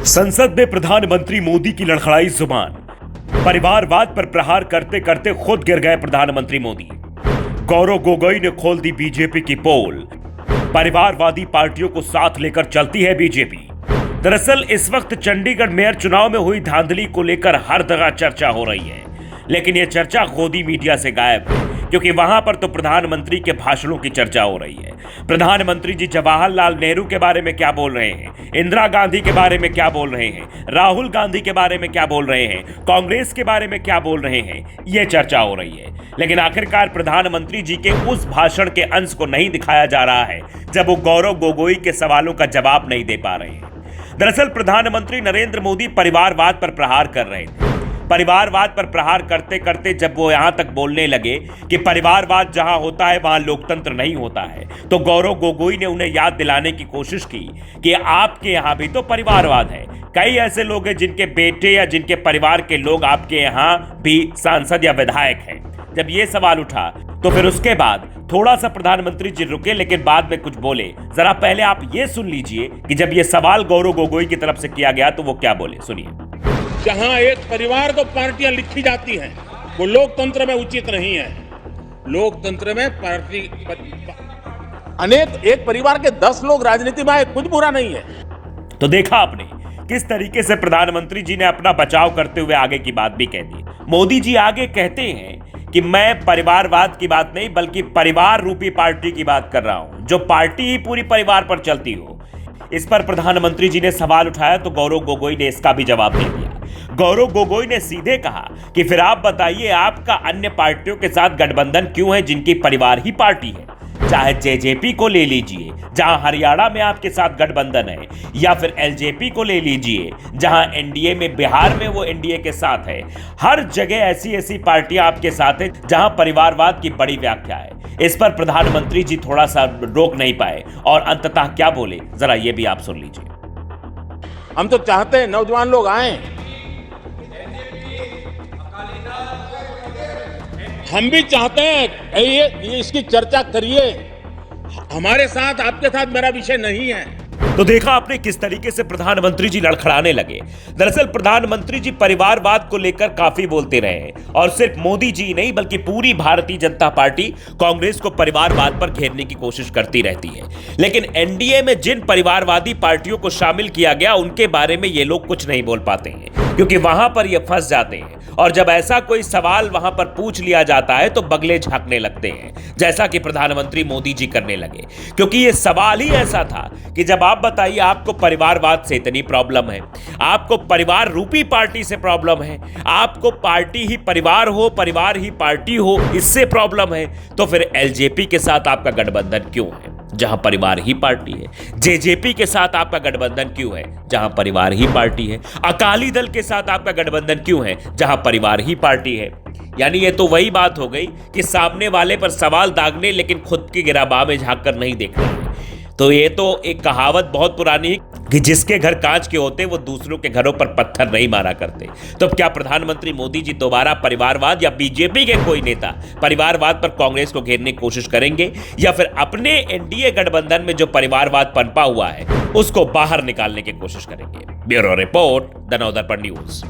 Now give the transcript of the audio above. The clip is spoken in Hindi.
संसद में प्रधानमंत्री मोदी की लड़खड़ाई जुबान। परिवारवाद पर प्रहार करते करते खुद गिर गए प्रधानमंत्री मोदी। गौरव गोगोई ने खोल दी बीजेपी की पोल। परिवारवादी पार्टियों को साथ लेकर चलती है बीजेपी। दरअसल इस वक्त चंडीगढ़ मेयर चुनाव में हुई धांधली को लेकर हर जगह चर्चा हो रही है, लेकिन यह चर्चा गोदी मीडिया से गायब है, क्योंकि वहां पर तो प्रधानमंत्री के भाषणों की चर्चा हो रही है। प्रधानमंत्री जी जवाहरलाल नेहरू के बारे में क्या बोल रहे हैं, इंदिरा गांधी के बारे में क्या बोल रहे हैं, राहुल गांधी के बारे में क्या बोल रहे हैं, कांग्रेस के बारे में क्या बोल रहे हैं, यह चर्चा हो रही है। लेकिन आखिरकार प्रधानमंत्री जी के उस भाषण के अंश को नहीं दिखाया जा रहा है जब वो गौरव गोगोई के सवालों का जवाब नहीं दे पा रहे हैं। दरअसल प्रधानमंत्री नरेंद्र मोदी परिवारवाद पर प्रहार कर रहे थे। परिवारवाद पर प्रहार करते करते जब वो यहां तक बोलने लगे कि परिवारवाद जहां होता है वहां लोकतंत्र नहीं होता है, तो गौरव गोगोई ने उन्हें याद दिलाने की कोशिश की कि आपके यहां भी तो परिवारवाद है। कई ऐसे लोग हैं जिनके बेटे या जिनके परिवार के लोग आपके यहां भी सांसद या विधायक हैं। जब ये सवाल उठा तो फिर उसके बाद थोड़ा सा प्रधानमंत्री जी रुके, लेकिन बाद में कुछ बोले। जरा पहले आप ये सुन लीजिए कि जब ये सवाल गौरव गोगोई की तरफ से किया गया तो वो क्या बोले, सुनिए। जहां एक परिवार को पार्टियां लिखी जाती हैं, वो लोकतंत्र में उचित नहीं है। लोकतंत्र में पार्टी एक परिवार के 10 लोग राजनीति में आए, कुछ बुरा नहीं है। तो देखा आपने किस तरीके से प्रधानमंत्री जी ने अपना बचाव करते हुए आगे की बात भी कह दी। मोदी जी आगे कहते हैं कि मैं परिवारवाद की बात नहीं बल्कि परिवार रूपी पार्टी की बात कर रहा हूं, जो पार्टी ही पूरी परिवार पर चलती हो। इस पर प्रधानमंत्री जी ने सवाल उठाया तो गौरव गोगोई ने इसका भी जवाब दे दिया। गौरव गोगोई ने सीधे कहा कि फिर आप बताइए आपका अन्य पार्टियों के साथ गठबंधन क्यों है जिनकी परिवार ही पार्टी है। चाहे जेजेपी को ले लीजिए जहां हरियाणा में आपके साथ गठबंधन है, या फिर एलजेपी को ले लीजिए जहां एनडीए में बिहार में वो एनडीए के साथ है। हर जगह ऐसी ऐसी पार्टियां आपके साथ है जहां परिवारवाद की बड़ी व्याख्या है। इस पर प्रधानमंत्री जी थोड़ा सा रोक नहीं पाए और अंततः क्या बोले, जरा ये भी आप सुन लीजिए। हम तो चाहते हैं नौजवान लोग आए, हम भी चाहते हैं ये इसकी चर्चा करिए। हमारे साथ आपके साथ मेरा विषय नहीं है। तो देखा आपने किस तरीके से प्रधानमंत्री जी लड़खड़ाने लगे। दरअसल प्रधानमंत्री जी परिवारवाद को लेकर काफी बोलते रहे और सिर्फ मोदी जी नहीं बल्कि पूरी भारतीय जनता पार्टी कांग्रेस को परिवारवाद पर घेरने की कोशिश करती रहती है। लेकिन एनडीए में जिन परिवारवादी पार्टियों को शामिल किया गया उनके बारे में ये लोग कुछ नहीं बोल पाते हैं, क्योंकि वहां पर ये फंस जाते हैं और जब ऐसा कोई सवाल वहां पर पूछ लिया जाता है तो बगले झांकने लगते हैं, जैसा कि प्रधानमंत्री मोदी जी करने लगे। क्योंकि ये सवाल ही ऐसा था कि जब आप बताइए आपको परिवारवाद से इतनी प्रॉब्लम है, आपको परिवार रूपी पार्टी से प्रॉब्लम है, आपको पार्टी ही परिवार हो, परिवार ही पार्टी हो, इससे प्रॉब्लम है, तो फिर एलजेपी के साथ आपका गठबंधन क्यों है जहां परिवार ही पार्टी है? जेजेपी के साथ आपका गठबंधन क्यों है जहां परिवार ही पार्टी है? अकाली दल के साथ आपका गठबंधन क्यों है जहां परिवार ही पार्टी है? यानी ये तो वही बात हो गई कि सामने वाले पर सवाल दागने लेकिन खुद की गिराबा में झांक कर नहीं देखना है। तो ये तो एक कहावत बहुत पुरानी है कि जिसके घर कांच के होते वो दूसरों के घरों पर पत्थर नहीं मारा करते। तो अब क्या प्रधानमंत्री मोदी जी दोबारा परिवारवाद या बीजेपी के कोई नेता परिवारवाद पर कांग्रेस को घेरने की कोशिश करेंगे, या फिर अपने एनडीए गठबंधन में जो परिवारवाद पनपा हुआ है उसको बाहर निकालने की कोशिश करेंगे? Bureau report, the Navdarpan news.